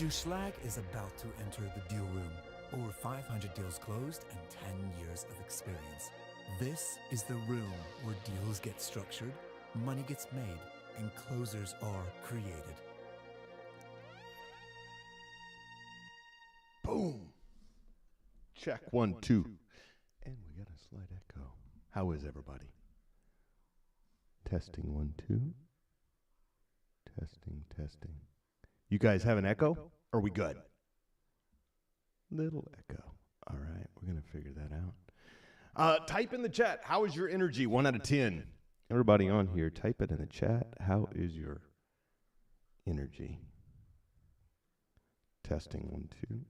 Manager Schlag is about to enter the deal room. Over 500 deals closed and 10 years of experience. This is the room where deals get structured, money gets made, and closers are created. Boom. Check 1, 2. And we got a slight echo. How is everybody? Testing 1, 2. Testing. You guys have an echo? Are we good? Little echo. All right, we're going to figure that out. Type in the chat. How is your energy? 1 out of 10. Everybody on here, type it in the chat. How is your energy? Testing 1, 2.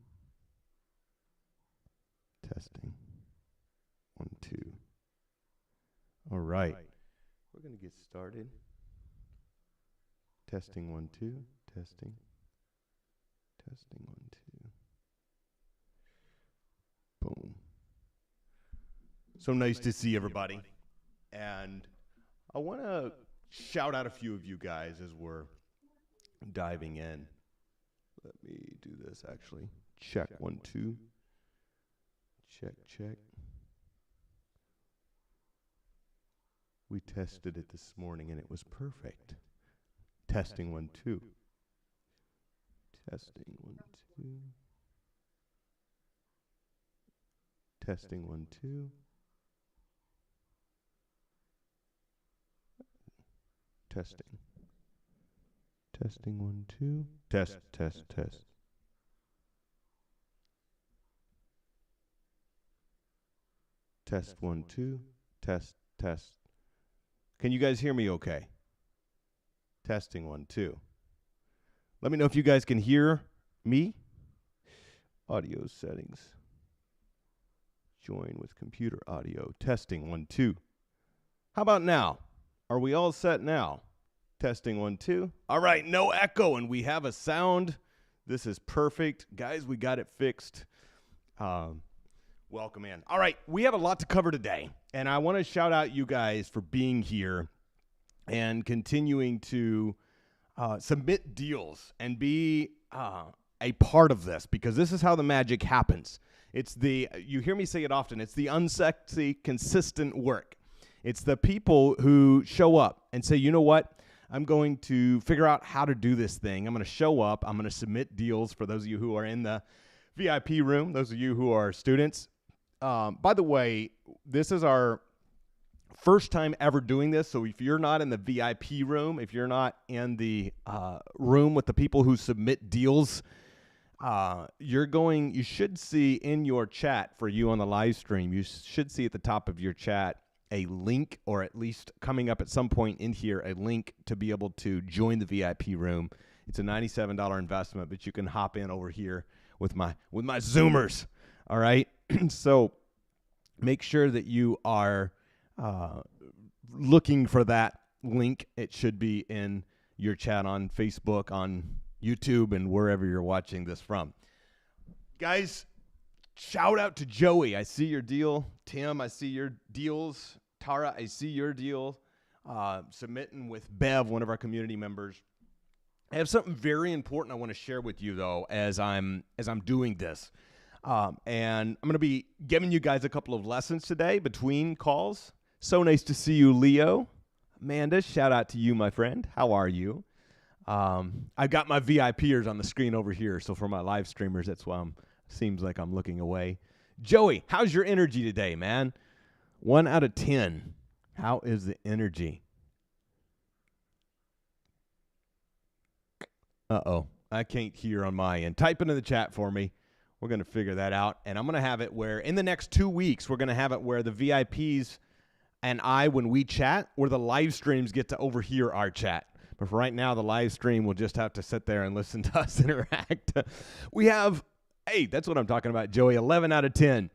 Testing 1, 2. All right. We're going to get started. Testing 1, 2. Testing 1, 2. Boom. So nice to see everybody. And I want to shout out a few of you guys as we're diving in. Let me do this actually. Check 1, 2. Check. We tested it this morning and it was perfect. Testing 1, 2. Testing 1, 2. Testing 1, 2. Testing 1, 2. Test. Test 1, 2. Test. Can you guys hear me okay? Testing 1, 2. Let me know if you guys can hear me. Audio settings. Join with computer audio. Testing 1, 2. How about now? Are we all set now? Testing 1, 2. All right, no echo, and we have a sound. This is perfect. Guys, we got it fixed. Welcome in. All right, we have a lot to cover today, and I want to shout out you guys for being here and continuing to submit deals and be a part of this, because this is how the magic happens. You hear me say it often, it's the unsexy, consistent work. It's the people who show up and say, you know what? I'm going to figure out how to do this thing. I'm going to show up. I'm going to submit deals for those of you who are in the VIP room, those of you who are students. By the way, this is our first time ever doing this. So if you're not in the VIP room, if you're not in the room with the people who submit deals, you should see in your chat for you on the live stream, you should see at the top of your chat a link, or at least coming up at some point in here, a link to be able to join the VIP room. It's a $97 investment, but you can hop in over here with my Zoomers. All right. So make sure that you are looking for that link. It should be in your chat on Facebook, on YouTube, and wherever you're watching this from. Guys, shout out to Joey. I see your deal. Tim, I see your deals. Tara, I see your deal. Submitting with Bev, one of our community members. I have something very important I want to share with you, though, as I'm doing this. And I'm going to be giving you guys a couple of lessons today between calls. So nice to see you, Leo. Amanda, shout out to you, my friend. How are you? I got my VIPers on the screen over here. So for my live streamers, that's why seems like I'm looking away. Joey, how's your energy today, man? 1 out of 10. How is the energy? Uh-oh. I can't hear on my end. Type into the chat for me. We're going to figure that out. And I'm going to have it where in the next 2 weeks, we're going to have it where the VIPs and I, when we chat, where the live streams get to overhear our chat. But for right now, the live stream will just have to sit there and listen to us interact. We have, hey, that's what I'm talking about, Joey, 11 out of 10.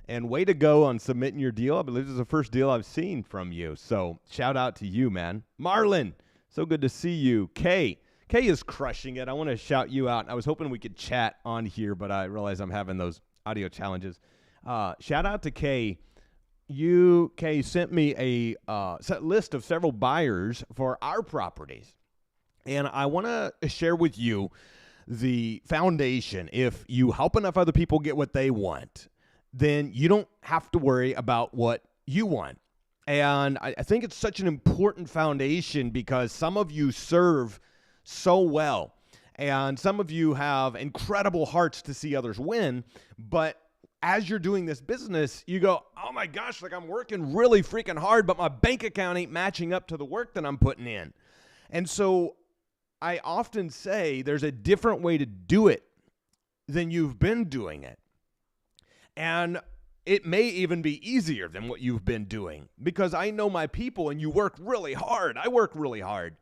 And way to go on submitting your deal. I believe this is the first deal I've seen from you. So shout out to you, man. Marlon, so good to see you. Kay is crushing it. I want to shout you out. I was hoping we could chat on here, but I realize I'm having those audio challenges. Shout out to Kay. Kay sent me a list of several buyers for our properties. And I want to share with you the foundation. If you help enough other people get what they want, then you don't have to worry about what you want. And I think it's such an important foundation because some of you serve so well. And some of you have incredible hearts to see others win. But as you're doing this business, you go, oh my gosh, like I'm working really freaking hard, but my bank account ain't matching up to the work that I'm putting in. And so I often say there's a different way to do it than you've been doing it. And it may even be easier than what you've been doing because I know my people and you work really hard. I work really hard.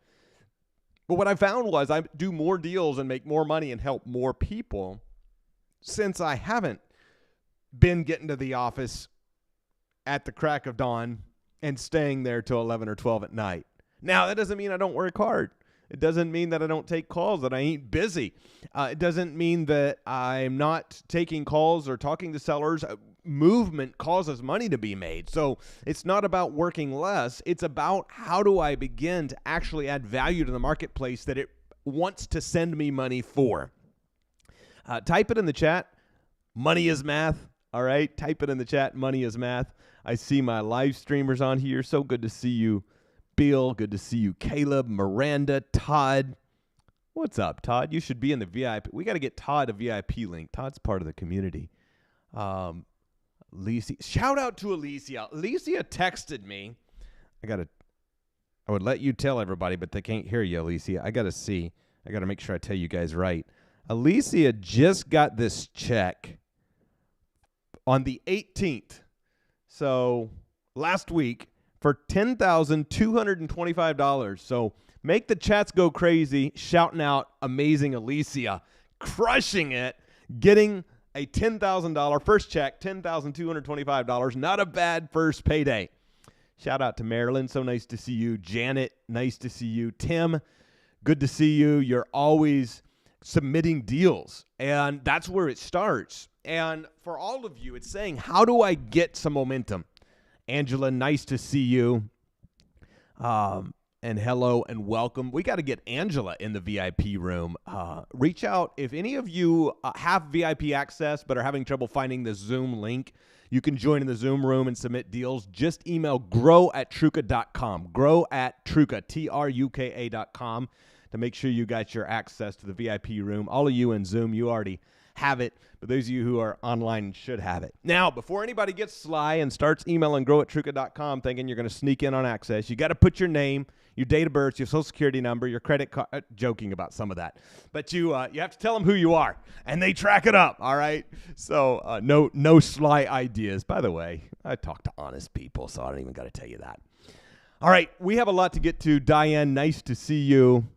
But what I found was I do more deals and make more money and help more people since I haven't been getting to the office at the crack of dawn and staying there till 11 or 12 at night. Now, that doesn't mean I don't work hard. It doesn't mean that I don't take calls, that I ain't busy. It doesn't mean that I'm not taking calls or talking to sellers. Movement causes money to be made. So it's not about working less. It's about how do I begin to actually add value to the marketplace that it wants to send me money for. Type it in the chat. Money is math. All right. Type it in the chat. Money is math. I see my live streamers on here. So good to see you, Bill. Good to see you, Caleb, Miranda, Todd. What's up, Todd? You should be in the VIP. We got to get Todd a VIP link. Todd's part of the community. Alicia, shout out to Alicia. Alicia texted me. I would let you tell everybody, but they can't hear you, Alicia. I got to see. I got to make sure I tell you guys right. Alicia just got this check on the 18th. So last week for $10,225. So make the chats go crazy, shouting out amazing Alicia, crushing it, getting a $10,000 first check, $10,225. Not a bad first payday. Shout out to Marilyn. So nice to see you. Janet, nice to see you. Tim, good to see you. You're always submitting deals, and that's where it starts. And for all of you, it's saying, how do I get some momentum? Angela, nice to see you. And hello and welcome. We got to get Angela in the VIP room. Reach out. If any of you have VIP access but are having trouble finding the Zoom link, you can join in the Zoom room and submit deals. Just email grow@truka.com. Grow@truka, TRUKA.com, to make sure you got your access to the VIP room. All of you in Zoom, you already have it, but those of you who are online should have it. Now, before anybody gets sly and starts emailing grow@truka.com thinking you're going to sneak in on access, you got to put your name, your date of birth, your social security number, your credit card, joking about some of that. But you have to tell them who you are, and they track it up, all right? So no sly ideas. By the way, I talk to honest people, so I don't even got to tell you that. All right, we have a lot to get to. Diane, nice to see you.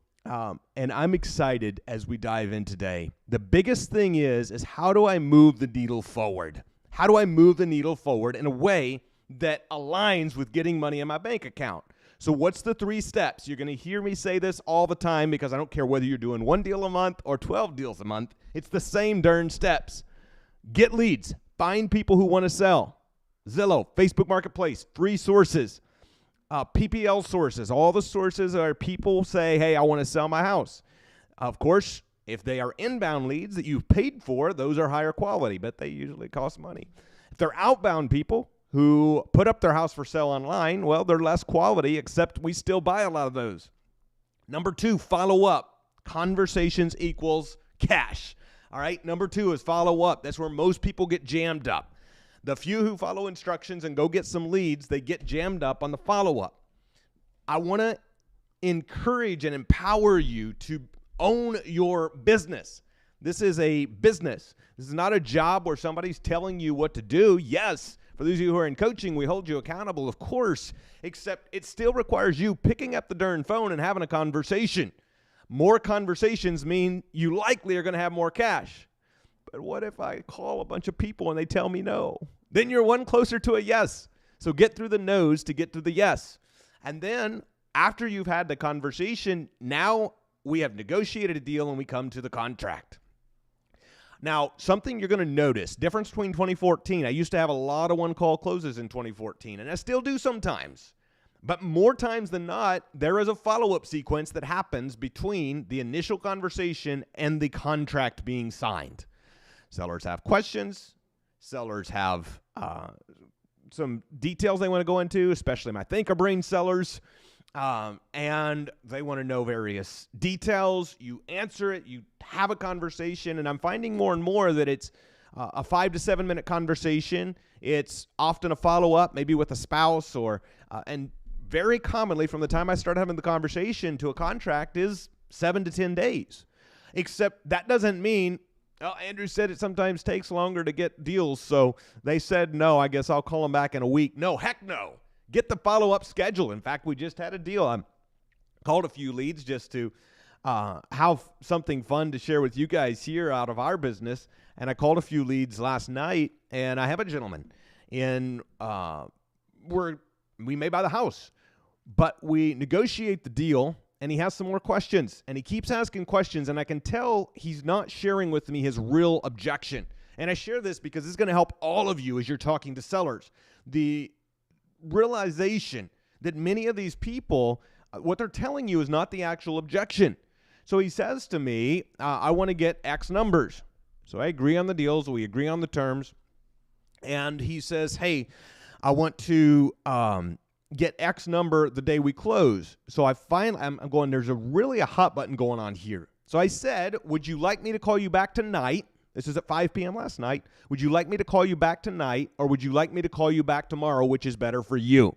And I'm excited as we dive in today. The biggest thing is how do I move the needle forward? How do I move the needle forward in a way that aligns with getting money in my bank account? So what's the 3 steps? You're going to hear me say this all the time because I don't care whether you're doing 1 deal a month or 12 deals a month. It's the same darn steps. Get leads. Find people who want to sell. Zillow, Facebook Marketplace, 3 sources. PPL sources. All the sources are people say, hey, I want to sell my house. Of course, if they are inbound leads that you've paid for, those are higher quality, but they usually cost money. If they're outbound people who put up their house for sale online, well, they're less quality, except we still buy a lot of those. Number 2, follow up. Conversations equals cash. All right. Number 2 is follow up. That's where most people get jammed up. The few who follow instructions and go get some leads, they get jammed up on the follow-up. I want to encourage and empower you to own your business. This is a business. This is not a job where somebody's telling you what to do. Yes, for those of you who are in coaching, we hold you accountable, of course, except it still requires you picking up the darn phone and having a conversation. More conversations mean you likely are going to have more cash. But what if I call a bunch of people and they tell me no? Then you're one closer to a yes. So get through the no's to get to the yes. And then after you've had the conversation, now we have negotiated a deal and we come to the contract. Now, something you're going to notice, difference between 2014. I used to have a lot of one-call closes in 2014, and I still do sometimes. But more times than not, there is a follow-up sequence that happens between the initial conversation and the contract being signed. Sellers have questions. Sellers have some details they want to go into, especially my thinker brain sellers. And they want to know various details. You answer it. You have a conversation. And I'm finding more and more that it's a 5 to 7 minute conversation. It's often a follow-up, maybe with a spouse or and very commonly from the time I start having the conversation to a contract is 7 to 10 days. Except that doesn't mean, oh, Andrew said it sometimes takes longer to get deals, so they said no, I guess I'll call them back in a week. No, heck no. Get the follow-up schedule. In fact, we just had a deal. I called a few leads just to have something fun to share with you guys here out of our business, and I called a few leads last night, and I have a gentleman in we may buy the house, but we negotiate the deal, and he has some more questions, and he keeps asking questions, and I can tell he's not sharing with me his real objection. And I share this because it's going to help all of you as you're talking to sellers. The realization that many of these people, what they're telling you is not the actual objection. So he says to me, I want to get X numbers. So I agree on the deals. We agree on the terms. And he says, hey, I want to get X number the day we close. So I'm going, there's really a hot button going on here. So I said, would you like me to call you back tonight? This is at 5 p.m. last night. Would you like me to call you back tonight, or would you like me to call you back tomorrow, which is better for you?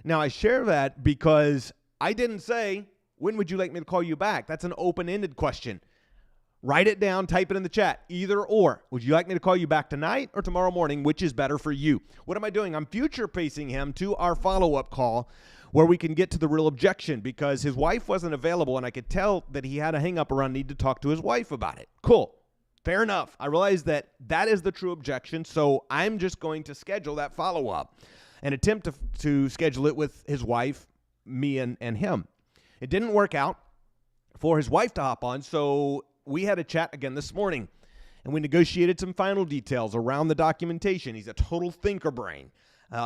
Now, I share that because I didn't say, when would you like me to call you back? That's an open-ended question. Write it down, type it in the chat, either or. Would you like me to call you back tonight or tomorrow morning, which is better for you? What am I doing? I'm future-pacing him to our follow-up call where we can get to the real objection because his wife wasn't available, and I could tell that he had a hang-up around need to talk to his wife about it. Cool. Fair enough. I realize that is the true objection, so I'm just going to schedule that follow-up and attempt to schedule it with his wife, me, and him. It didn't work out for his wife to hop on, so we had a chat again this morning, and we negotiated some final details around the documentation. He's a total thinker brain.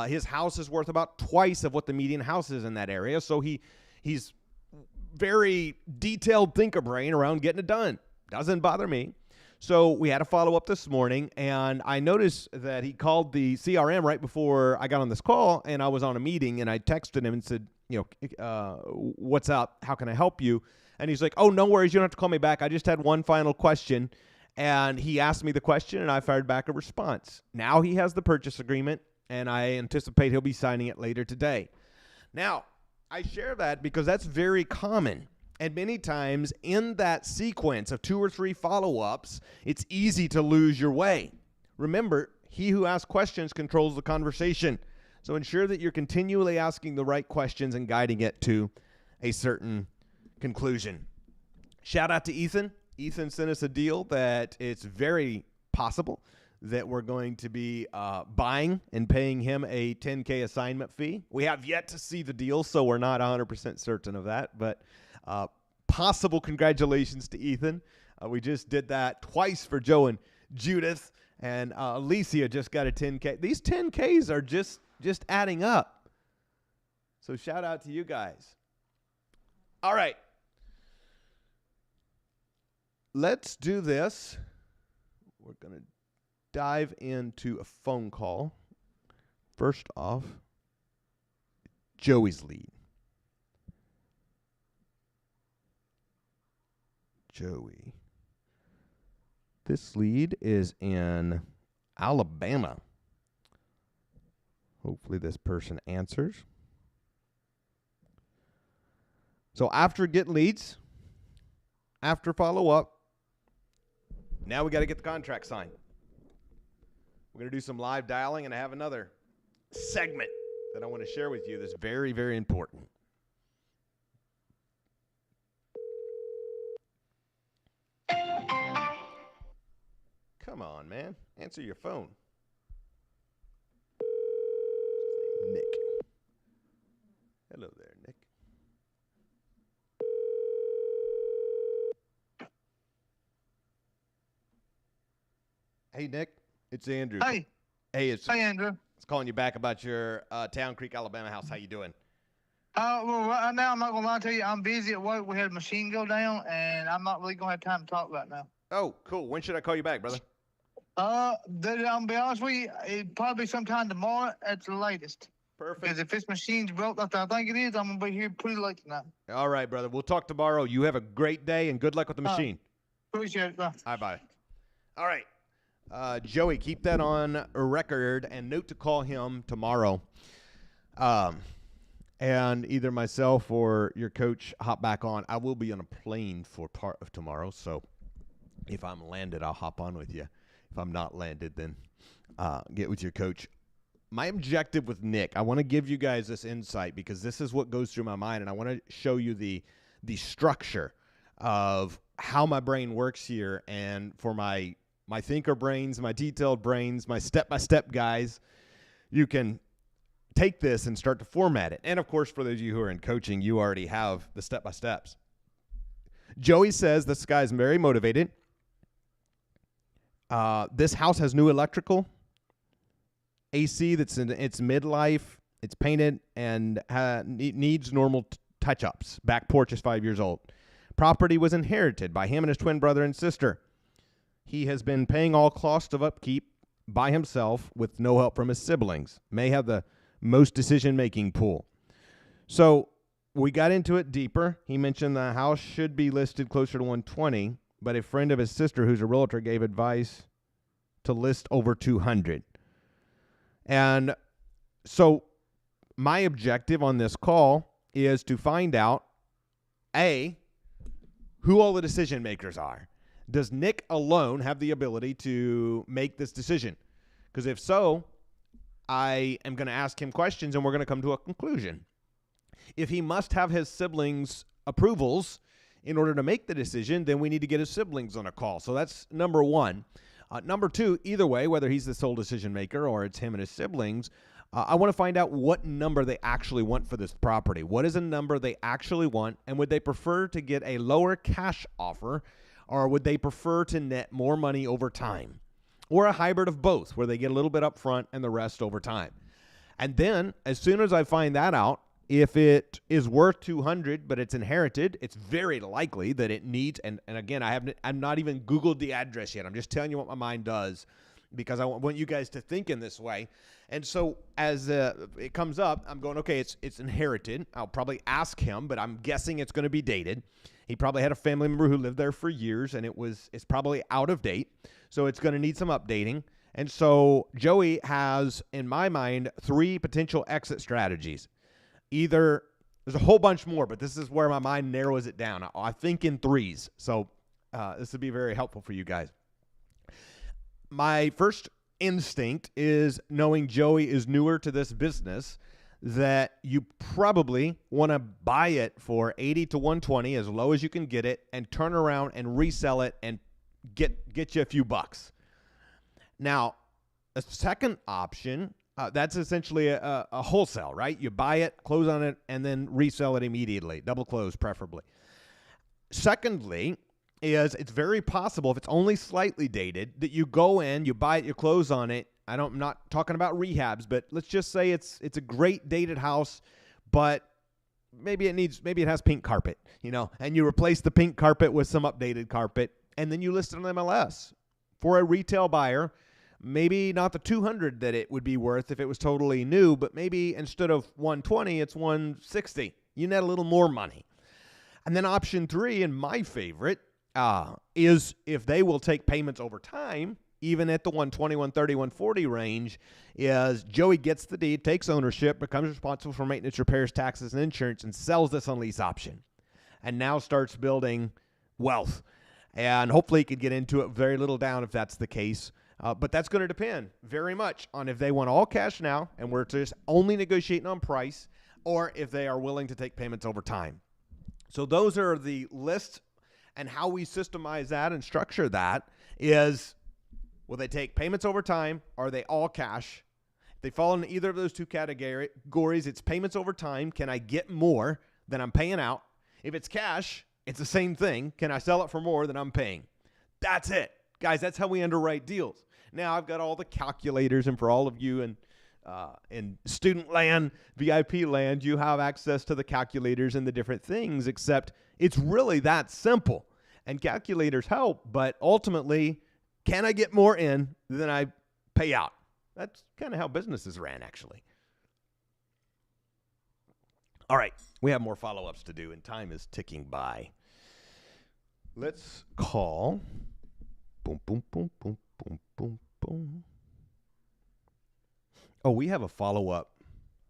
His house is worth about twice of what the median house is in that area, so he's very detailed thinker brain around getting it done. Doesn't bother me. So we had a follow-up this morning, and I noticed that he called the CRM right before I got on this call, and I was on a meeting, and I texted him and said, what's up? How can I help you? And he's like, oh, no worries. You don't have to call me back. I just had one final question. And he asked me the question, and I fired back a response. Now he has the purchase agreement, and I anticipate he'll be signing it later today. Now, I share that because that's very common. And many times in that sequence of 2 or 3 follow-ups, it's easy to lose your way. Remember, he who asks questions controls the conversation. So ensure that you're continually asking the right questions and guiding it to a certain conclusion. Shout out to Ethan. Ethan sent us a deal that it's very possible that we're going to be buying and paying him a $10K assignment fee. We have yet to see the deal, so we're not 100% certain of that, but possible congratulations to Ethan. We just did that twice for Joe and Judith, and Alicia just got a 10K. These 10Ks are just adding up. So shout out to you guys. All right. Let's do this. We're going to dive into a phone call. First off, Joey's lead. Joey. This lead is in Alabama. Hopefully this person answers. So after get leads, after follow-up, now we got to get the contract signed. We're going to do some live dialing, and I have another segment that I want to share with you that's very, very important. Come on, man. Answer your phone. Nick. Hello there, Nick. Hey, Nick. It's Andrew. Hi. Hey, Hi, Andrew. It's calling you back about your Town Creek, Alabama house. How you doing? Well, right now, I'm not going to lie to you. I'm busy at work. We had a machine go down, and I'm not really going to have time to talk right now. Oh, cool. When should I call you back, brother? I'm going to be honest with you, it'd probably sometime tomorrow at the latest. Perfect. Because if this machine's broke like I think it is, I'm going to be here pretty late tonight. All right, brother. We'll talk tomorrow. You have a great day, and good luck with the machine. Appreciate it, bro. Bye. All right. Joey, keep that on record, and note to call him tomorrow. And either myself or your coach hop back on. I will be on a plane for part of tomorrow, so if I'm landed, I'll hop on with you. If I'm not landed, then get with your coach. My objective with Nick, I want to give you guys this insight because this is what goes through my mind, and I want to show you the structure of how my brain works here. And for my thinker brains, my detailed brains, my step-by-step guys, you can take this and start to format it. And, of course, for those of you who are in coaching, you already have the step-by-steps. Joey says this guy's very motivated. This house has new electrical, AC that's in its midlife. It's painted and needs normal touch-ups. Back porch is 5 years old. Property was inherited by him and his twin brother and sister. He has been paying all costs of upkeep by himself with no help from his siblings. May have the most decision-making pool. So we got into it deeper. He mentioned the house should be listed closer to 120, but a friend of his sister who's a realtor gave advice to list over 200. And so my objective on this call is to find out, A, who all the decision makers are. Does Nick alone have the ability to make this decision? Because if so, I am going to ask him questions and we're going to come to a conclusion. If he must have his siblings' approvals in order to make the decision, then we need to get his siblings on a call. So that's number one. Number two, either way, whether he's the sole decision maker or it's him and his siblings, I want to find out what number they actually want for this property. What is a number they actually want, and would they prefer to get a lower cash offer, or would they prefer to net more money over time? Or a hybrid of both, where they get a little bit up front and the rest over time. And then, as soon as I find that out, if it is worth 200 but it's inherited, it's very likely that it needs, and again, I'm not even Googled the address yet. I'm just telling you what my mind does because I want you guys to think in this way. And so as it comes up, I'm going, okay, it's inherited. I'll probably ask him, but I'm guessing it's going to be dated. He probably had a family member who lived there for years, and it's probably out of date. So it's going to need some updating. And so Joey has, in my mind, 3 potential exit strategies. Either, there's a whole bunch more, but this is where my mind narrows it down. I think in 3s. So this would be very helpful for you guys. My first instinct is, knowing Joey is newer to this business, that you probably want to buy it for 80 to 120, as low as you can get it, and turn around and resell it and get you a few bucks. Now, a second option, that's essentially a wholesale, right? You buy it, close on it, and then resell it immediately. Double close, preferably. Secondly, is it's very possible, if it's only slightly dated, that you go in, you buy it, you close on it. I'm not talking about rehabs, but let's just say it's a great dated house, but maybe it has pink carpet, and you replace the pink carpet with some updated carpet, and then you list it on MLS for a retail buyer. Maybe not the 200 that it would be worth if it was totally new, but maybe instead of 120, it's 160. You net a little more money. And then option 3, and my favorite, is if they will take payments over time, even at the 120, 130, 140 range, is Joey gets the deed, takes ownership, becomes responsible for maintenance, repairs, taxes, and insurance, and sells this on lease option. And now starts building wealth. And hopefully he could get into it very little down if that's the case. But that's going to depend very much on if they want all cash now and we're just only negotiating on price, or if they are willing to take payments over time. So those are the lists, and how we systemize that and structure that is, will they take payments over time? Are they all cash? If they fall into either of those 2 categories, it's payments over time. Can I get more than I'm paying out? If it's cash, it's the same thing. Can I sell it for more than I'm paying? That's it. Guys, that's how we underwrite deals. Now, I've got all the calculators, and for all of you and In student land, VIP land, you have access to the calculators and the different things, except it's really that simple. And calculators help, but ultimately, can I get more in than I pay out? That's kind of how businesses ran, actually. All right, we have more follow-ups to do, and time is ticking by. Let's call. Boom, boom, boom, boom, boom, boom, boom. Oh, we have a follow-up.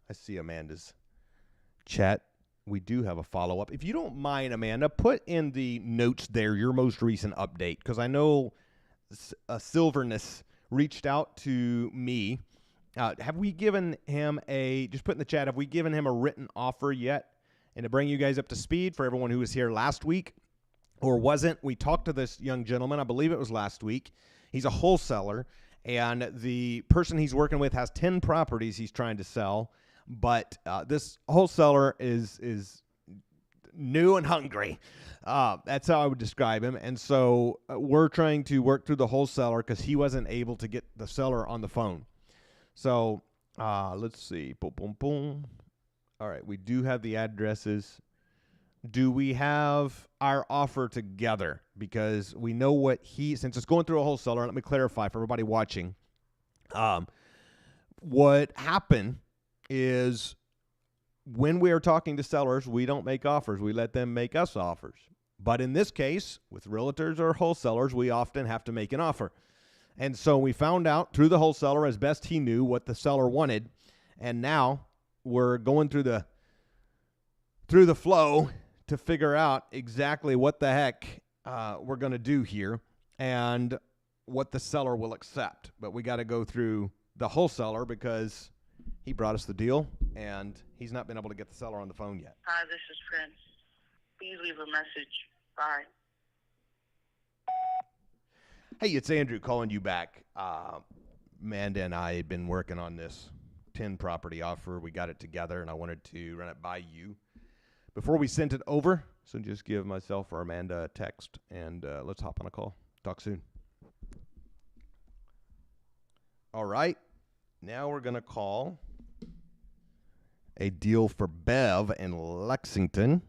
I see Amanda's chat. We do have a follow-up. If you don't mind, Amanda, put in the notes there your most recent update, because I know Silverness reached out to me. Have we given him just put in the chat, have we given him a written offer yet? And to bring you guys up to speed for everyone who was here last week or wasn't, we talked to this young gentleman, I believe it was last week. He's a wholesaler, and the person he's working with has 10 properties he's trying to sell, but this wholesaler is new and hungry. That's how I would describe him. And so we're trying to work through the wholesaler because he wasn't able to get the seller on the phone. So let's see. Boom, boom, boom. All right, we do have the addresses. Do we have our offer together? Because we know what since it's going through a wholesaler, let me clarify for everybody watching. What happened is when we are talking to sellers, we don't make offers. We let them make us offers. But in this case, with realtors or wholesalers, we often have to make an offer. And so we found out through the wholesaler as best he knew what the seller wanted. And now we're going through the flow to figure out exactly what the heck we're going to do here and what the seller will accept. But we got to go through the wholesaler because he brought us the deal and he's not been able to get the seller on the phone yet. Hi, this is Prince. Please leave a message. Bye. Hey, it's Andrew calling you back. Amanda and I had been working on this 10 property offer. We got it together, and I wanted to run it by you before we sent it over. So just give myself or Amanda a text, and let's hop on a call. Talk soon. All right. Now we're going to call a deal for Bev in Lexington.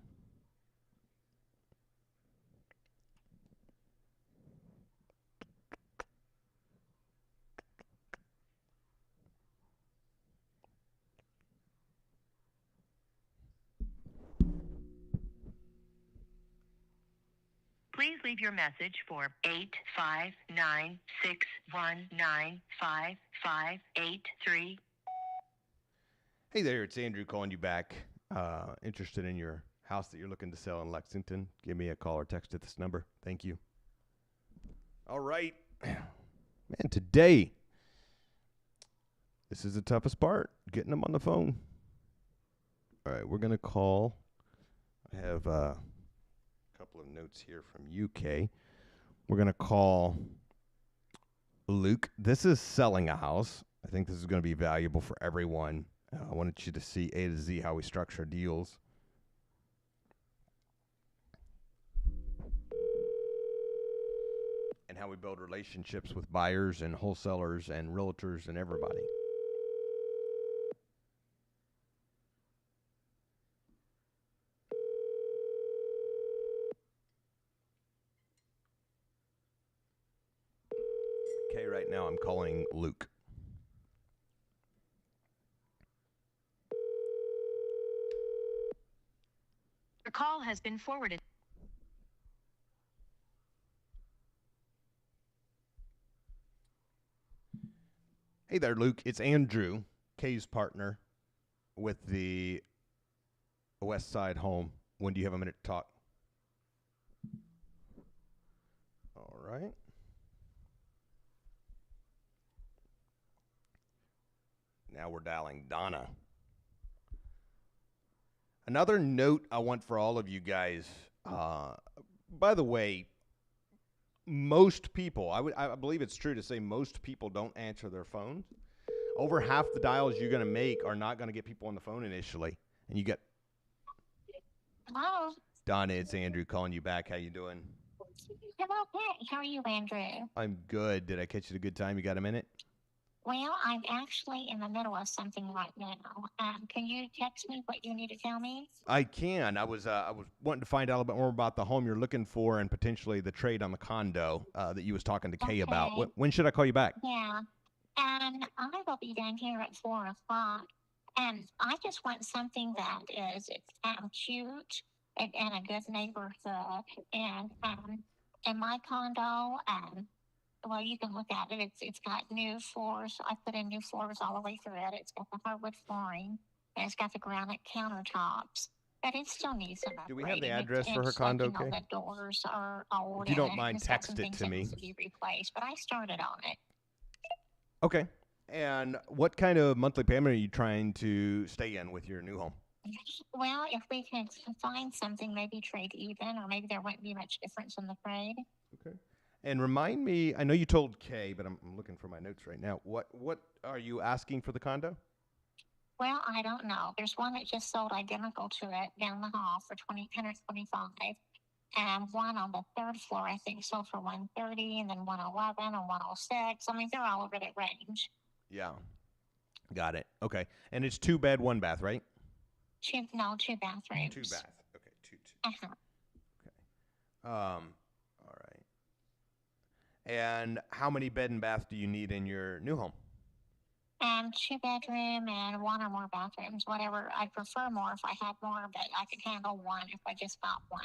Please leave your message for 859-619-5583. Hey there, it's Andrew calling you back. Interested in your house that you're looking to sell in Lexington? Give me a call or text at this number. Thank you. All right. Man, today, this is the toughest part, getting them on the phone. All right, we're going to call. I have a couple of notes here from UK. We're going to call Luke. This is selling a house. I think this is going to be valuable for everyone. I wanted you to see A to Z how we structure deals. And how we build relationships with buyers and wholesalers and realtors and everybody. Okay, right now I'm calling Luke. Your call has been forwarded. Hey there, Luke. It's Andrew, Kay's partner with the West Side home. When do you have a minute to talk? All right. Now we're dialing Donna. Another note I want for all of you guys, by the way, most people, I believe it's true to say most people don't answer their phones. Over half the dials you're going to make are not going to get people on the phone initially. And you get... Hello. Donna, it's Andrew calling you back. How you doing? I'm okay. How are you, Andrew? I'm good. Did I catch you at a good time? You got a minute? Well, I'm actually in the middle of something right now. Can you text me what you need to tell me? I can. I was wanting to find out a little bit more about the home you're looking for and potentially the trade on the condo that you was talking to Kay about. Okay. When should I call you back? Yeah. I will be down here at 4 o'clock. And I just want something that is cute and a good neighborhood. And in my condo, well, you can look at it. It's got new floors. I put in new floors all the way through it. It's got the hardwood flooring, and it's got the granite countertops. But it still needs some Do we have the upgrading. address for her It's like, condo, Kay? the doors are old If you don't and mind, it's got some text it things to that me. needs to be replaced. But I started on it. Okay. And what kind of monthly payment are you trying to stay in with your new home? Well, if we could find something, maybe trade even, or maybe there wouldn't be much difference in the trade. Okay. And remind me, I know you told Kay, but I'm looking for my notes right now. What are you asking for the condo? Well, I don't know. There's one that just sold identical to it down the hall for 125, and one on the third floor I think sold for 130, and then 111 and 106. I mean, they're all over that range. Yeah. Got it. Okay. And it's 2 bed, 1 bath, right? Two bathrooms. 2 bath. Okay. 2. Uh-huh. All right. And how many bed and bath do you need in your new home? 2 bedroom and 1 or more bathrooms, whatever. I'd prefer more if I had more, but I could handle 1 if I just got 1.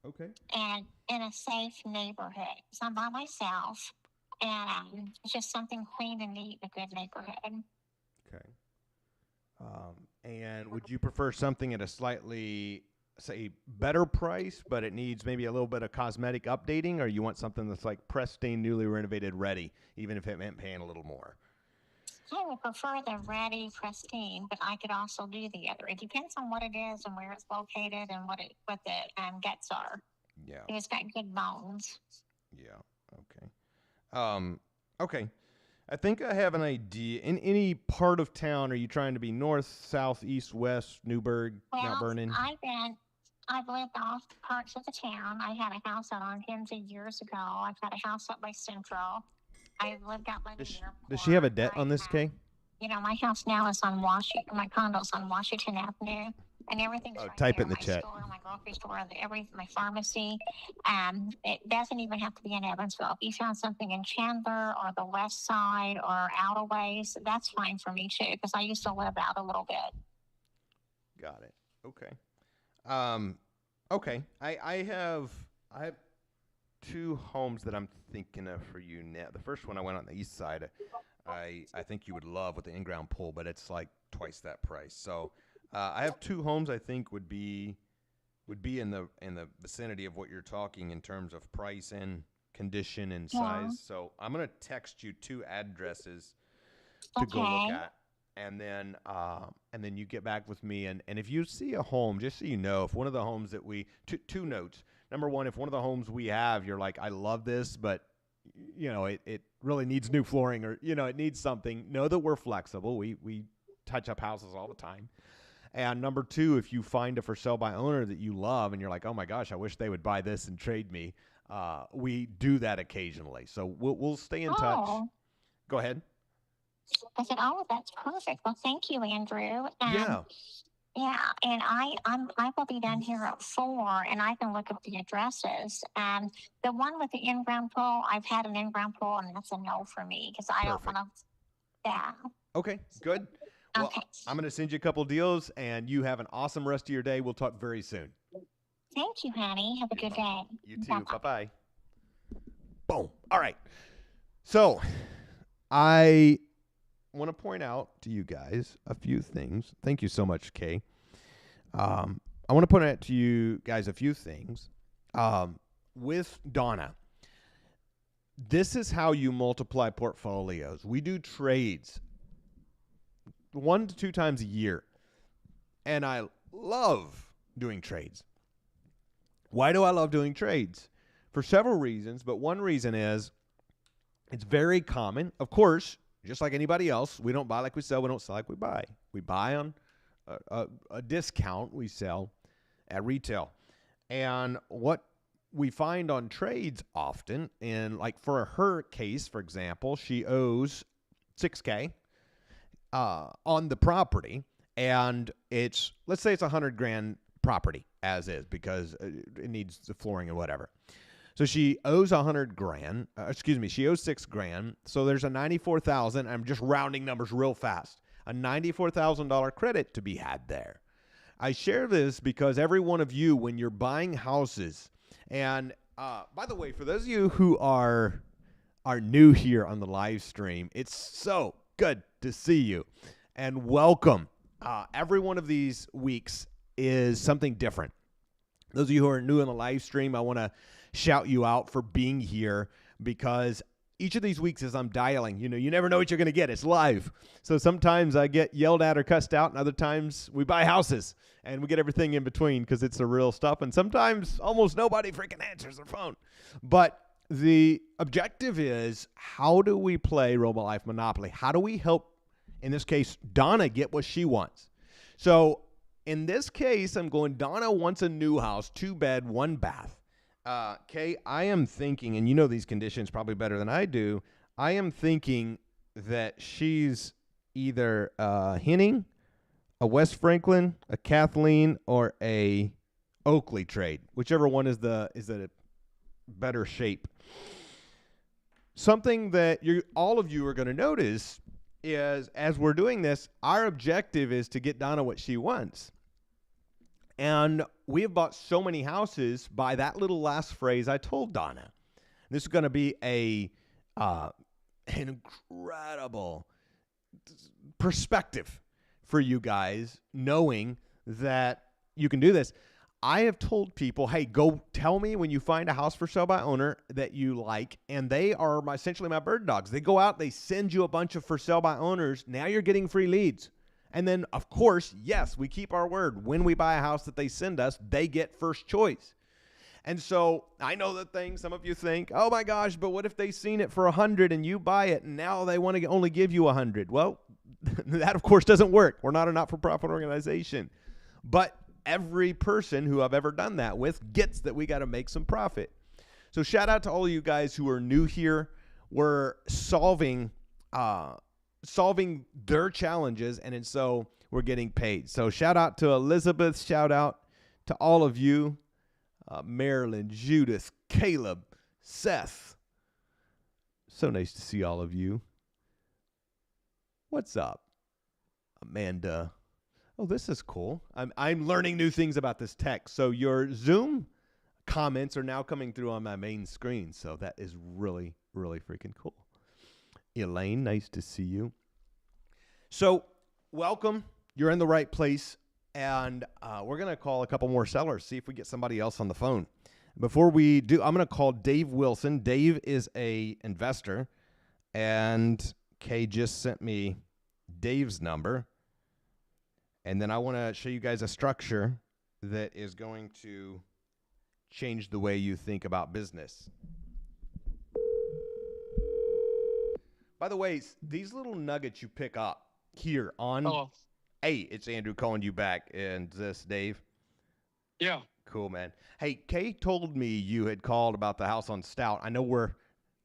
Okay. And in a safe neighborhood. So I'm by myself, and it's just something clean and neat in a good neighborhood. Okay. And would you prefer something at a slightly, say, better price, but it needs maybe a little bit of cosmetic updating, or you want something that's like pristine, newly renovated, ready, even if it meant paying a little more? I would prefer the ready, pristine, but I could also do the other. It depends on what it is and where it's located and what the guts are. Yeah. If it's got good bones. Yeah. Okay. Okay. I think I have an idea. In any part of town, are you trying to be north, south, east, west, Newburgh, Mount Vernon? I've lived off parts of the town. I had a house out on Hensley years ago. I've had a house up by Central. I've lived out by the airport. Does she have a debt on this, Kay? My house now is on Washington. My condo's on Washington Avenue, and everything's right type it there. in the My chat. store, my grocery store, my pharmacy. It doesn't even have to be in Evansville. If you found something in Chandler or the West Side or out a ways, that's fine for me too, because I used to live out a little bit. Got it. Okay. Okay. I have 2 homes that I'm thinking of for you now. The first one I went on the east side. I think you would love with the in-ground pool, but it's like twice that price. So I have 2 homes I think would be in the vicinity of what you're talking in terms of price and condition and size. So I'm gonna text you 2 addresses to go look at, and then you get back with me. And if you see a home, just so you know, if one of the homes that two notes. Number one, if one of the homes we have, you're like, I love this, but it really needs new flooring, or it needs something. Know that we're flexible. We touch up houses all the time. And number 2, if you find a for sale by owner that you love and you're like, oh my gosh, I wish they would buy this and trade me, we do that occasionally. So we'll stay in touch. Go ahead. I said, that's perfect. Well, thank you, Andrew. Yeah, and I will be down here at 4, and I can look up the addresses. The one with the in-ground pool, I've had an in-ground pool, and that's a no for me because I don't want to. Yeah. Okay, good. Well, Okay. I'm going to send you a couple deals, and you have an awesome rest of your day. We'll talk very soon. Thank you, honey. Have a good day. You too. Bye-bye. Bye-bye. Boom. All right. So I want to point out to you guys a few things. Thank you so much, Kay. I want to point out to you guys a few things. With Donna, this is how you multiply portfolios. We do trades 1 to 2 times a year, and I love doing trades. Why do I love doing trades? For several reasons, but one reason is it's very common. Of course, just like anybody else, we don't buy like we sell. We don't sell like we buy. We buy on a discount. We sell at retail. And what we find on trades often, and like for her case, for example, she owes $6K on the property, and let's say it's $100,000 property as is because it needs the flooring and whatever. So she owes $100,000. She owes $6,000. So there's a $94,000. I'm just rounding numbers real fast. A $94,000 credit to be had there. I share this because every one of you, when you're buying houses, and by the way, for those of you who are new here on the live stream, it's so good to see you and welcome. Every one of these weeks is something different. Those of you who are new on the live stream, I want to shout you out for being here because each of these weeks as I'm dialing, you never know what you're going to get. It's live. So sometimes I get yelled at or cussed out, and other times we buy houses and we get everything in between because it's the real stuff. And sometimes almost nobody freaking answers their phone. But the objective is, how do we play Robo Life Monopoly? How do we help, in this case, Donna get what she wants? So in this case, I'm going, Donna wants a new house, 2-bed, 1-bath. Kay, I am thinking, and you know these conditions probably better than I do, I am thinking that she's either Henning, a West Franklin, a Kathleen, or a Oakley trade. Whichever one is a better shape. Something that all of you are going to notice is, as we're doing this, our objective is to get Donna what she wants. And we have bought so many houses by that little last phrase I told Donna. This is going to be an incredible perspective for you guys, knowing that you can do this. I have told people, hey, go tell me when you find a house for sale by owner that you like, and they are essentially my bird dogs. They go out, they send you a bunch of for sale by owners. Now you're getting free leads. And then, of course, yes, we keep our word. When we buy a house that they send us, they get first choice. And so I know the thing, some of you think, oh my gosh, but what if they seen it for 100 and you buy it and now they want to only give you 100? Well, that of course doesn't work. We're not a not-for-profit organization. But every person who I've ever done that with gets that we got to make some profit. So shout out to all of you guys who are new here. We're solving their challenges, and so we're getting paid. So shout out to Elizabeth. Shout out to all of you. Marilyn, Judith, Caleb, Seth. So nice to see all of you. What's up? Amanda. Oh, this is cool. I'm learning new things about this tech. So your Zoom comments are now coming through on my main screen. So that is really, really freaking cool. Elaine, nice to see you. So welcome. You're in the right place. And we're going to call a couple more sellers, see if we get somebody else on the phone. Before we do, I'm going to call Dave Wilson. Dave is a investor. And Kay just sent me Dave's number. And then I want to show you guys a structure that is going to change the way you think about business. By the way, these little nuggets you pick up here on... Hello. Hey, it's Andrew calling you back. And this Dave? Yeah. Cool, man. Hey, Kay told me you had called about the house on Stout. I know we're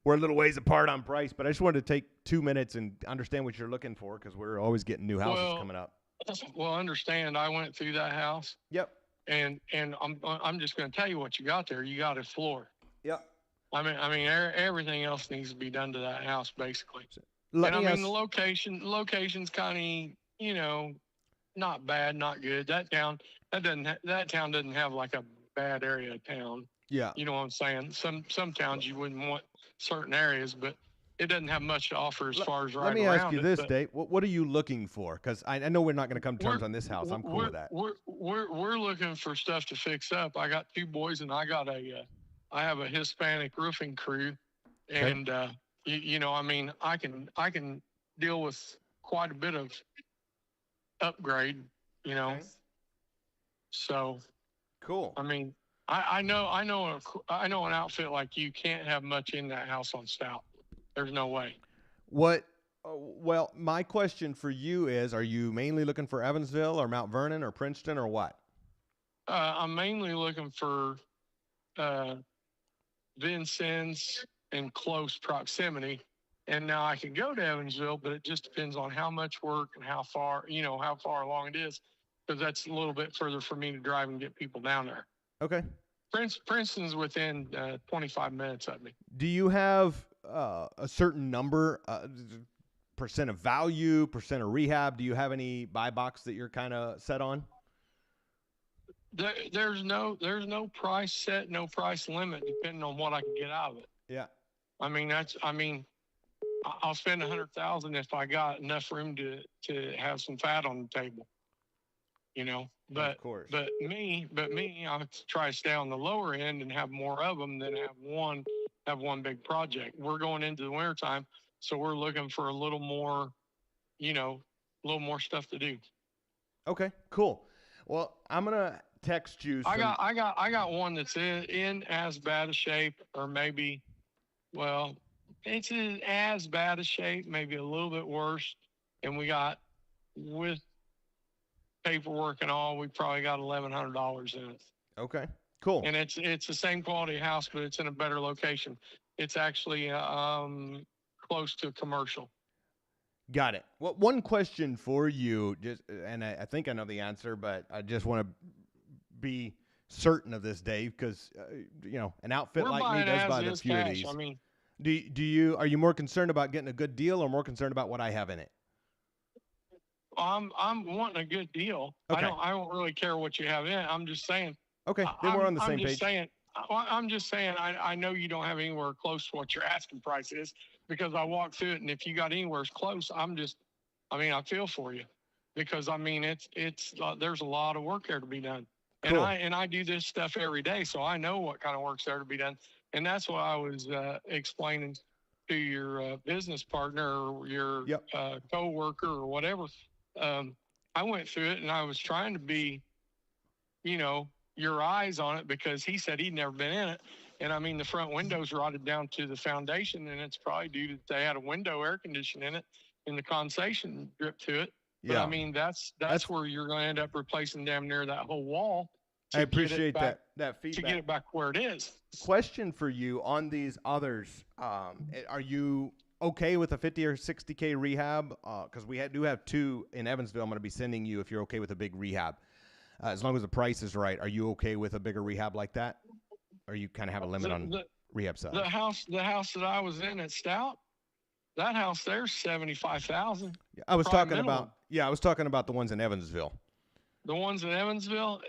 a little ways apart on price, but I just wanted to take 2 minutes and understand what you're looking for because we're always getting new houses coming up. Well, understand, I went through that house. Yep. And I'm just going to tell you what you got there. You got a floor. Yep. I mean, everything else needs to be done to that house, basically. The location's kind of, not bad, not good. That town doesn't have like a bad area of town. Yeah. You know what I'm saying? Some towns you wouldn't want certain areas, but it doesn't have much to offer as far as right around. Let me ask you this, Dave. What are you looking for? Because I know we're not going to come to terms on this house. I'm cool with that. We're looking for stuff to fix up. I got 2 boys, and I have a Hispanic roofing crew, and I can deal with quite a bit of upgrade, Okay. So cool. I mean, I know an outfit like you can't have much in that house on Stout. There's no way. Well, my question for you is, are you mainly looking for Evansville or Mount Vernon or Princeton or what? I'm mainly looking for Vincennes in close proximity, And now I can go to Evansville, but it just depends on how much work and how far along it is, because that's a little bit further for me to drive and get people down there. Okay. Princeton's within 25 minutes of me. Do you have a certain number, percent of value, percent of rehab? Do you have any buy box that you're kind of set on? There's no price set, no price limit, depending on what I can get out of it. Yeah. I'll spend $100,000 if I got enough room to have some fat on the table, But of course. But me, I try to stay on the lower end and have more of them than have one big project. We're going into the wintertime, so we're looking for a little more, stuff to do. Okay, cool. Well, I'm gonna text you. I got one that's in as bad a shape, or maybe, well, it's in as bad a shape, maybe a little bit worse. And we got, with paperwork and all, we probably got $1,100 in it. Okay, cool. And it's the same quality house, but it's in a better location. It's actually close to commercial. Got it. Well, one question for you, and I think I know the answer, but I just want to be certain of this, Dave, because an outfit We're like me does buy a few cash. of these. I mean, are you more concerned about getting a good deal, or more concerned about what I have in it? I'm wanting a good deal. Okay. I don't really care what you have in it. I'm just saying. Okay, then we're on the same page. I'm just saying, I know you don't have anywhere close to what your asking price is, because I walked through it, and if you got anywhere close, I feel for you, because it's there's a lot of work there to be done. Cool. And I do this stuff every day, so I know what kind of work's there to be done. And that's what I was explaining to your business partner or your co-worker or whatever. I went through it, and I was trying to be, your eyes on it, because he said he'd never been in it. And the front windows rotted down to the foundation, and it's probably due to they had a window air conditioning in it, and the condensation dripped to it. Yeah. But that's where you're going to end up replacing damn near that whole wall. I appreciate that feedback. To get it back where it is. Question for you on these others. Are you okay with a 50 or 60K rehab? Because we do have two in Evansville. I'm going to be sending you if you're okay with a big rehab. As long as the price is right, are you okay with a bigger rehab like that? Or you kind of have a limit on rehab side? The house that I was in at Stout, that house there's $75,000. I was talking about the ones in Evansville. The ones in Evansville,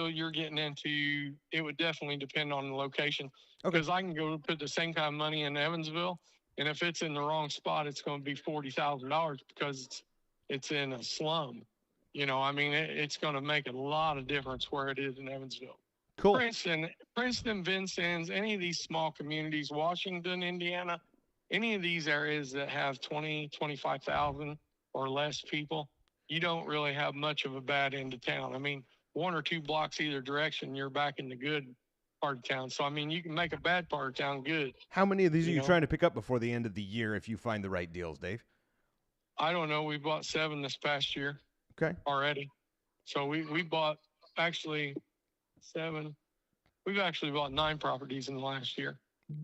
you're getting into, it would definitely depend on the location. Okay. Because I can go put the same kind of money in Evansville, and if it's in the wrong spot, it's going to be $40,000 because it's in a slum. It's going to make a lot of difference where it is in Evansville. Cool. Princeton, Vincennes, any of these small communities, Washington, Indiana, any of these areas that have 20, 25,000 or less people, you don't really have much of a bad end of town. One or two blocks either direction, you're back in the good part of town. So, you can make a bad part of town good. How many of these are you trying to pick up before the end of the year if you find the right deals, Dave? I don't know. We bought 7 this past year. Okay. Already. So we bought actually 7. We've actually bought 9 properties in the last year.